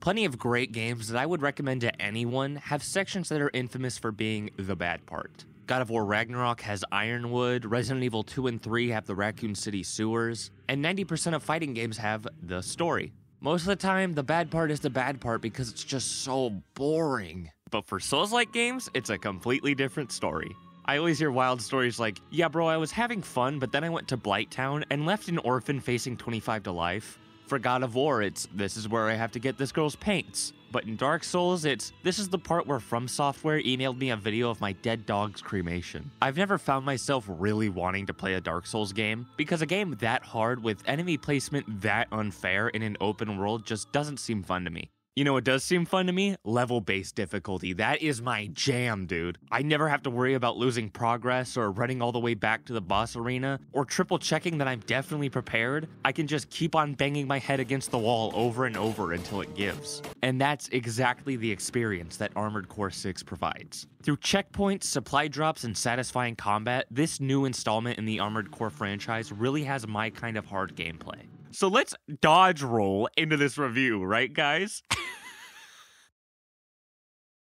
Plenty of great games that I would recommend to anyone have sections that are infamous for being the bad part. God of War Ragnarok has Ironwood, Resident Evil 2 and 3 have the Raccoon City sewers, and 90% of fighting games have the story. Most of the time, the bad part is the bad part because it's just so boring. But for Souls-like games, it's a completely different story. I always hear wild stories like, yeah bro, I was having fun, but then I went to Blighttown and left an orphan facing 25 to life. For God of War, it's, this is where I have to get this girl's paints. But in Dark Souls, it's, this is the part where From Software emailed me a video of my dead dog's cremation. I've never found myself really wanting to play a Dark Souls game, because a game that hard with enemy placement that unfair in an open world just doesn't seem fun to me. You know what does seem fun to me? Level-based difficulty. That is my jam, dude. I never have to worry about losing progress or running all the way back to the boss arena or triple checking that I'm definitely prepared. I can just keep on banging my head against the wall over and over until it gives. And that's exactly the experience that Armored Core 6 provides. Through checkpoints, supply drops, and satisfying combat, this new installment in the Armored Core franchise really has my kind of hard gameplay. So let's dodge roll into this review, right guys?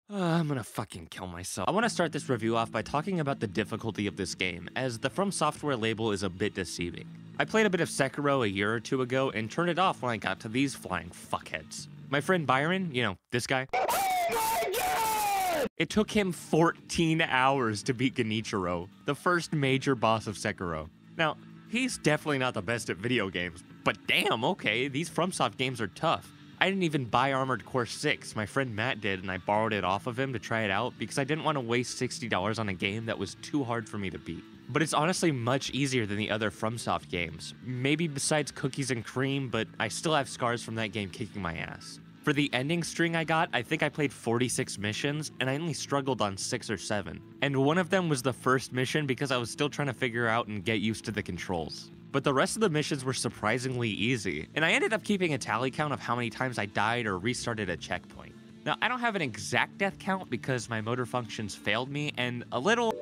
I'm gonna fucking kill myself. I want to start this review off by talking about the difficulty of this game, as the From Software label is a bit deceiving. I played a bit of Sekiro a year or two ago and turned it off when I got to these flying fuckheads. My friend Byron, you know, this guy. Oh my God! It took him 14 hours to beat Genichiro, the first major boss of Sekiro. Now, he's definitely not the best at video games, but damn, okay, these FromSoft games are tough. I didn't even buy Armored Core 6, my friend Matt did, and I borrowed it off of him to try it out because I didn't want to waste $60 on a game that was too hard for me to beat. But it's honestly much easier than the other FromSoft games, maybe besides Cookies and Cream, but I still have scars from that game kicking my ass. For the ending string I got, I think I played 46 missions, and I only struggled on 6 or 7. And one of them was the first mission because I was still trying to figure out and get used to the controls. But the rest of the missions were surprisingly easy, and I ended up keeping a tally count of how many times I died or restarted a checkpoint. Now, I don't have an exact death count because my motor functions failed me, and a little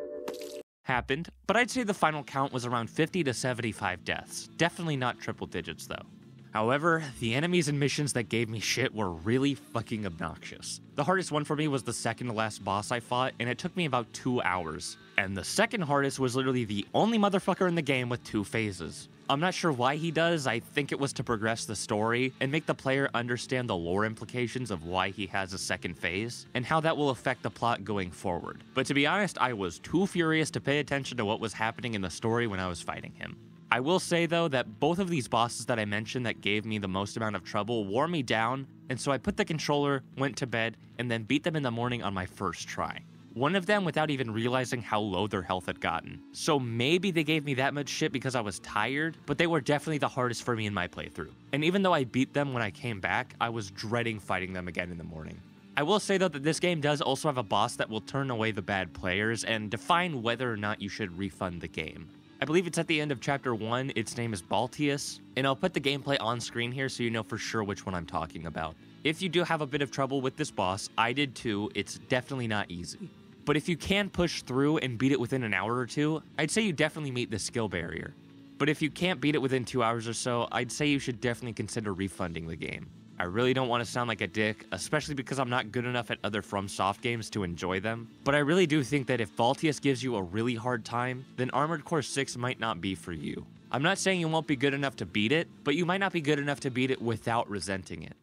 happened, but I'd say the final count was around 50 to 75 deaths. Definitely not triple digits, though. However, the enemies and missions that gave me shit were really fucking obnoxious. The hardest one for me was the second to last boss I fought, and it took me about 2 hours. And the second hardest was literally the only motherfucker in the game with 2 phases. I'm not sure why he does, I think it was to progress the story and make the player understand the lore implications of why he has a second phase, and how that will affect the plot going forward. But to be honest, I was too furious to pay attention to what was happening in the story when I was fighting him. I will say though that both of these bosses that I mentioned that gave me the most amount of trouble wore me down, and so I put the controller, went to bed, and then beat them in the morning on my first try. One of them without even realizing how low their health had gotten. So maybe they gave me that much shit because I was tired, but they were definitely the hardest for me in my playthrough. And even though I beat them when I came back, I was dreading fighting them again in the morning. I will say though that this game does also have a boss that will turn away the bad players and define whether or not you should refund the game. I believe it's at the end of Chapter 1, its name is Baltius, and I'll put the gameplay on screen here so you know for sure which one I'm talking about. If you do have a bit of trouble with this boss, I did too, it's definitely not easy. But if you can push through and beat it within an hour or two, I'd say you definitely meet the skill barrier. But if you can't beat it within 2 hours or so, I'd say you should definitely consider refunding the game. I really don't want to sound like a dick, especially because I'm not good enough at other FromSoft games to enjoy them, but I really do think that if Baltius gives you a really hard time, then Armored Core 6 might not be for you. I'm not saying you won't be good enough to beat it, but you might not be good enough to beat it without resenting it.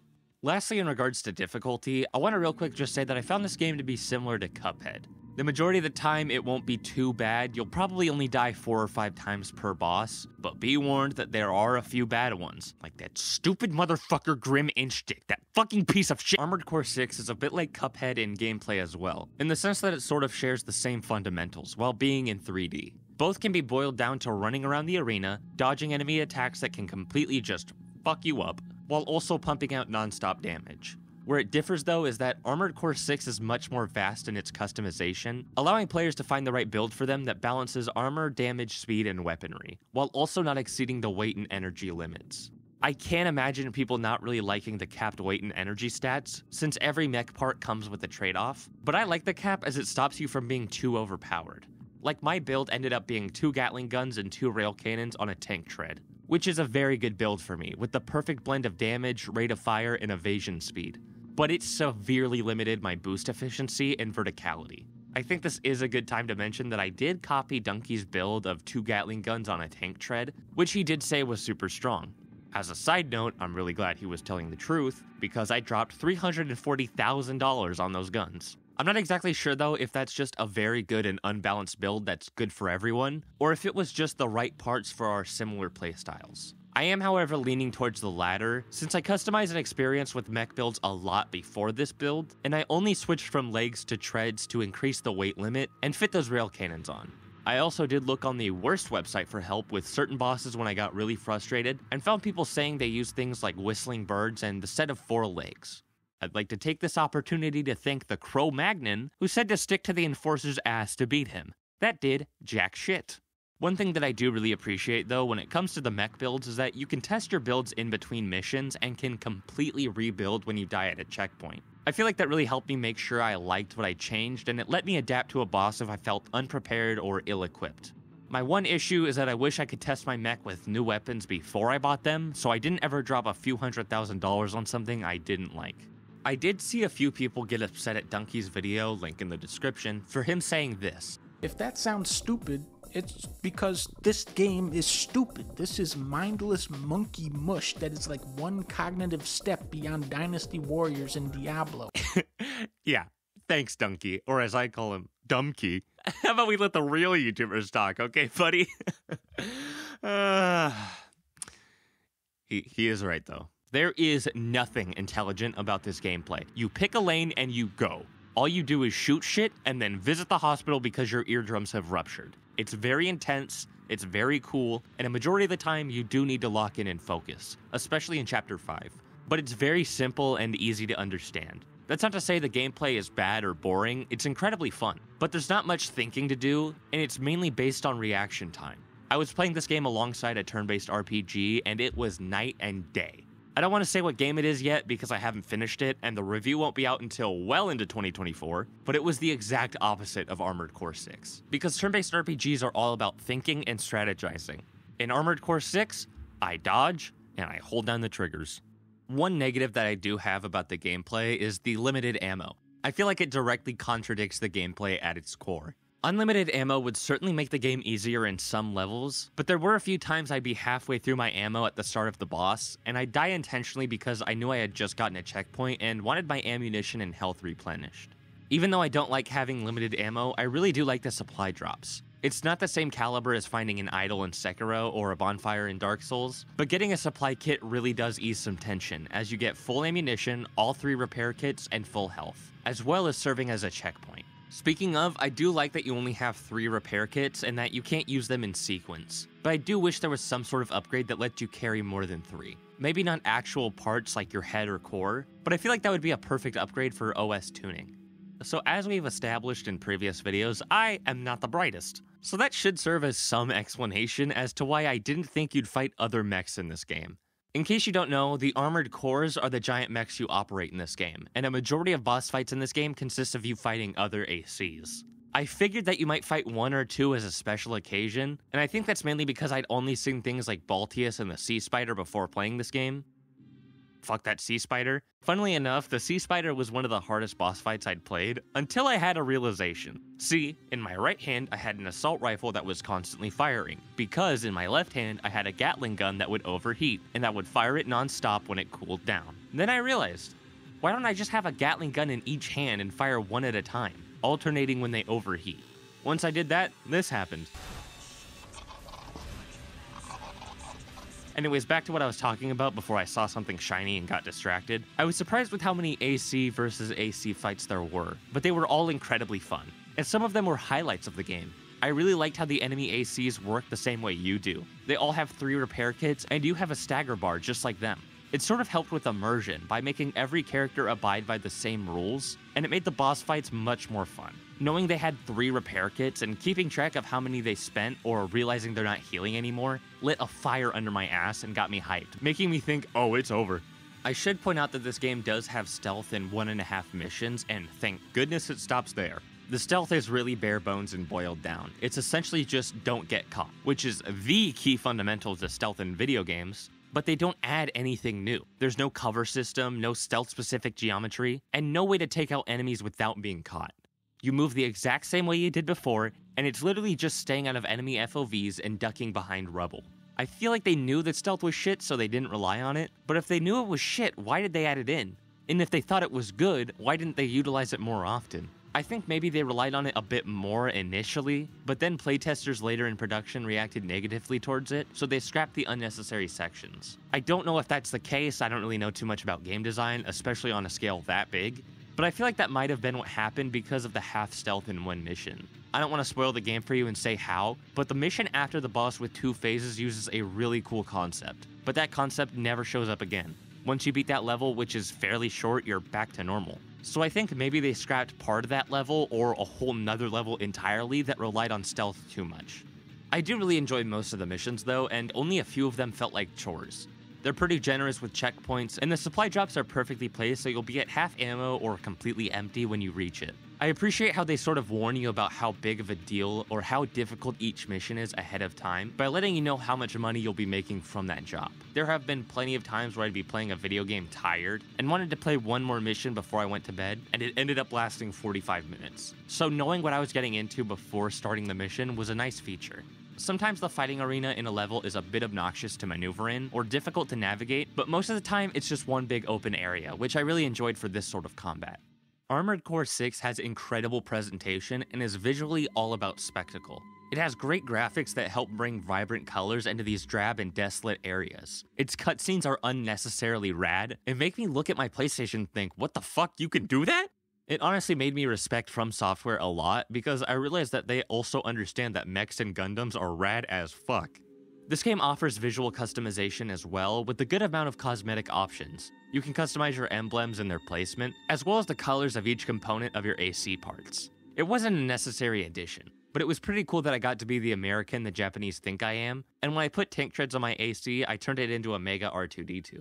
Lastly, in regards to difficulty, I want to real quick just say that I found this game to be similar to Cuphead. The majority of the time, it won't be too bad. You'll probably only die 4 or 5 times per boss, but be warned that there are a few bad ones, like that stupid motherfucker Grim Inchstick, that fucking piece of shit. Armored Core 6 is a bit like Cuphead in gameplay as well, in the sense that it sort of shares the same fundamentals, while being in 3D. Both can be boiled down to running around the arena, dodging enemy attacks that can completely just fuck you up, while also pumping out non-stop damage. Where it differs though is that Armored Core 6 is much more vast in its customization, allowing players to find the right build for them that balances armor, damage, speed, and weaponry, while also not exceeding the weight and energy limits. I can't imagine people not really liking the capped weight and energy stats, since every mech part comes with a trade-off, but I like the cap as it stops you from being too overpowered. Like my build ended up being 2 Gatling guns and 2 rail cannons on a tank tread, which is a very good build for me, with the perfect blend of damage, rate of fire, and evasion speed. but it severely limited my boost efficiency and verticality. I think this is a good time to mention that I did copy Dunkey's build of 2 Gatling guns on a tank tread, which he did say was super strong. As a side note, I'm really glad he was telling the truth, because I dropped $340,000 on those guns. I'm not exactly sure though if that's just a very good and unbalanced build that's good for everyone, or if it was just the right parts for our similar playstyles. I am, however, leaning towards the latter, since I customized and experienced with mech builds a lot before this build, and I only switched from legs to treads to increase the weight limit and fit those rail cannons on. I also did look on the worst website for help with certain bosses when I got really frustrated, and found people saying they use things like whistling birds and the set of 4 legs. I'd like to take this opportunity to thank the Cro-Magnon, who said to stick to the Enforcer's ass to beat him. That did jack shit. One thing that I do really appreciate though when it comes to the mech builds is that you can test your builds in between missions and can completely rebuild when you die at a checkpoint. I feel like that really helped me make sure I liked what I changed, and it let me adapt to a boss if I felt unprepared or ill-equipped. My one issue is that I wish I could test my mech with new weapons before I bought them, so I didn't ever drop a few $100,000 on something I didn't like. I did see a few people get upset at Dunkey's video, link in the description, for him saying this. If that sounds stupid, it's because this game is stupid. This is mindless monkey mush that is like one cognitive step beyond Dynasty Warriors and Diablo. Yeah, thanks Dunkey, or as I call him, Dunkey. How about we let the real YouTubers talk, okay, buddy? He is right, though. There is nothing intelligent about this gameplay. You pick a lane and you go. All you do is shoot shit and then visit the hospital because your eardrums have ruptured. It's very intense, it's very cool, and a majority of the time you do need to lock in and focus, especially in Chapter 5. But it's very simple and easy to understand. That's not to say the gameplay is bad or boring, it's incredibly fun. But there's not much thinking to do, and it's mainly based on reaction time. I was playing this game alongside a turn-based RPG, and it was night and day. I don't want to say what game it is yet because I haven't finished it, and the review won't be out until well into 2024, but it was the exact opposite of Armored Core 6. Because turn-based RPGs are all about thinking and strategizing. In Armored Core 6, I dodge, and I hold down the triggers. One negative that I do have about the gameplay is the limited ammo. I feel like it directly contradicts the gameplay at its core. Unlimited ammo would certainly make the game easier in some levels, but there were a few times I'd be halfway through my ammo at the start of the boss, and I'd die intentionally because I knew I had just gotten a checkpoint and wanted my ammunition and health replenished. Even though I don't like having limited ammo, I really do like the supply drops. It's not the same caliber as finding an idol in Sekiro or a bonfire in Dark Souls, but getting a supply kit really does ease some tension, as you get full ammunition, all 3 repair kits, and full health, as well as serving as a checkpoint. Speaking of, I do like that you only have 3 repair kits and that you can't use them in sequence, but I do wish there was some sort of upgrade that lets you carry more than 3. Maybe not actual parts like your head or core, but I feel like that would be a perfect upgrade for OS tuning. So as we've established in previous videos, I am not the brightest. So that should serve as some explanation as to why I didn't think you'd fight other mechs in this game. In case you don't know, the armored cores are the giant mechs you operate in this game, and a majority of boss fights in this game consist of you fighting other ACs. I figured that you might fight 1 or 2 as a special occasion, and I think that's mainly because I'd only seen things like Baltius and the Sea Spider before playing this game. Fuck that Sea Spider. Funnily enough, the Sea Spider was one of the hardest boss fights I'd played, until I had a realization. See, in my right hand I had an assault rifle that was constantly firing, because in my left hand I had a Gatling gun that would overheat, and that would fire it non-stop when it cooled down. Then I realized, why don't I just have a Gatling gun in each hand and fire 1 at a time, alternating when they overheat? Once I did that, this happened. Anyways, back to what I was talking about before I saw something shiny and got distracted. I was surprised with how many AC versus AC fights there were, but they were all incredibly fun, and some of them were highlights of the game. I really liked how the enemy ACs work the same way you do. They all have 3 repair kits, and you have a stagger bar just like them. It sort of helped with immersion by making every character abide by the same rules, and it made the boss fights much more fun. Knowing they had 3 repair kits and keeping track of how many they spent or realizing they're not healing anymore lit a fire under my ass and got me hyped, making me think, oh, it's over. I should point out that this game does have stealth in 1.5 missions, and thank goodness it stops there. The stealth is really bare bones and boiled down. It's essentially just don't get caught, which is the key fundamental to stealth in video games. but they don't add anything new. There's no cover system, no stealth-specific geometry, and no way to take out enemies without being caught. You move the exact same way you did before, and it's literally just staying out of enemy FOVs and ducking behind rubble. I feel like they knew that stealth was shit, so they didn't rely on it, but if they knew it was shit, why did they add it in? And if they thought it was good, why didn't they utilize it more often? I think maybe they relied on it a bit more initially, but then playtesters later in production reacted negatively towards it, so they scrapped the unnecessary sections. I don't know if that's the case, I don't really know too much about game design, especially on a scale that big, but I feel like that might have been what happened because of the half stealth in one mission. I don't want to spoil the game for you and say how, but the mission after the boss with 2 phases uses a really cool concept, but that concept never shows up again. Once you beat that level, which is fairly short, you're back to normal. So I think maybe they scrapped part of that level or a whole nother level entirely that relied on stealth too much. I do really enjoy most of the missions though, and only a few of them felt like chores. They're pretty generous with checkpoints, and the supply drops are perfectly placed so you'll be at half ammo or completely empty when you reach it. I appreciate how they sort of warn you about how big of a deal or how difficult each mission is ahead of time by letting you know how much money you'll be making from that job. There have been plenty of times where I'd be playing a video game tired and wanted to play one more mission before I went to bed, and it ended up lasting 45 minutes. So knowing what I was getting into before starting the mission was a nice feature. Sometimes the fighting arena in a level is a bit obnoxious to maneuver in or difficult to navigate, but most of the time it's just one big open area, which I really enjoyed for this sort of combat. Armored Core 6 has incredible presentation and is visually all about spectacle. It has great graphics that help bring vibrant colors into these drab and desolate areas. Its cutscenes are unnecessarily rad and make me look at my PlayStation and think, what the fuck, you can do that? It honestly made me respect From Software a lot because I realized that they also understand that mechs and Gundams are rad as fuck. This game offers visual customization as well, with a good amount of cosmetic options. You can customize your emblems and their placement, as well as the colors of each component of your AC parts. It wasn't a necessary addition, but it was pretty cool that I got to be the American the Japanese think I am, and when I put tank treads on my AC, I turned it into a Mega R2-D2.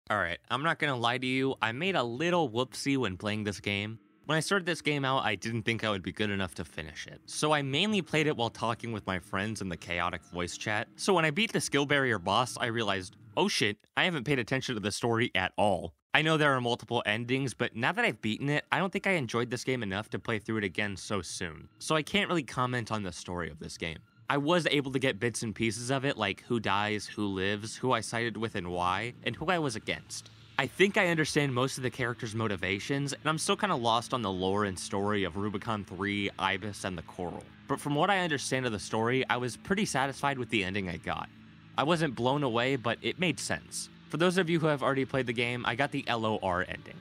Alright, I'm not gonna lie to you, I made a little whoopsie when playing this game. When I started this game out, I didn't think I would be good enough to finish it. So I mainly played it while talking with my friends in the chaotic voice chat. So when I beat the skill barrier boss, I realized, oh shit, I haven't paid attention to the story at all. I know there are multiple endings, but now that I've beaten it, I don't think I enjoyed this game enough to play through it again so soon. So I can't really comment on the story of this game. I was able to get bits and pieces of it, like who dies, who lives, who I sided with and why, and who I was against. I think I understand most of the characters' motivations, and I'm still kind of lost on the lore and story of Rubicon 3, Ibis, and the Coral. But from what I understand of the story, I was pretty satisfied with the ending I got. I wasn't blown away, but it made sense. For those of you who have already played the game, I got the LOR ending.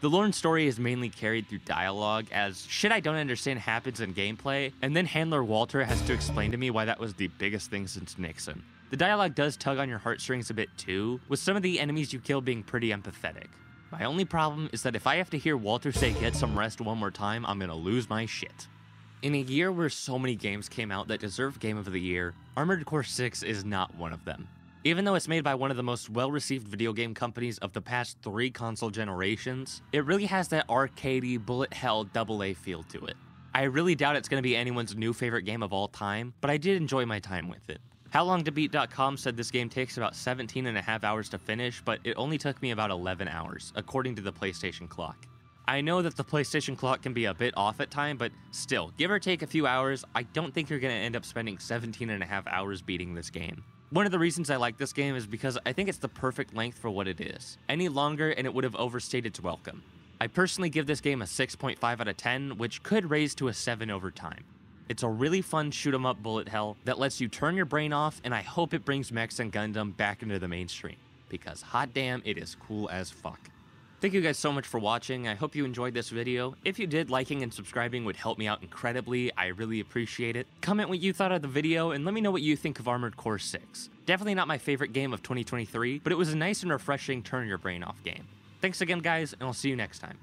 The lore and story is mainly carried through dialogue, as shit I don't understand happens in gameplay, and then handler Walter has to explain to me why that was the biggest thing since Nixon. The dialogue does tug on your heartstrings a bit too, with some of the enemies you kill being pretty empathetic. My only problem is that if I have to hear Walter say get some rest one more time, I'm gonna lose my shit. In a year where so many games came out that deserve Game of the Year, Armored Core 6 is not one of them. Even though it's made by one of the most well-received video game companies of the past 3 console generations, it really has that arcadey, bullet hell AA feel to it. I really doubt it's gonna be anyone's new favorite game of all time, but I did enjoy my time with it. HowLongToBeat.com said this game takes about 17.5 hours to finish, but it only took me about 11 hours, according to the PlayStation clock. I know that the PlayStation clock can be a bit off at time, but still, give or take a few hours, I don't think you're going to end up spending 17.5 hours beating this game. One of the reasons I like this game is because I think it's the perfect length for what it is. Any longer and it would have overstayed its welcome. I personally give this game a 6.5 out of 10, which could raise to a 7 over time. It's a really fun shoot-'em-up bullet hell that lets you turn your brain off, and I hope it brings mechs and Gundam back into the mainstream, because hot damn, it is cool as fuck. Thank you guys so much for watching. I hope you enjoyed this video. If you did, liking and subscribing would help me out incredibly. I really appreciate it. Comment what you thought of the video, and let me know what you think of Armored Core 6. Definitely not my favorite game of 2023, but it was a nice and refreshing turn your brain off game. Thanks again, guys, and I'll see you next time.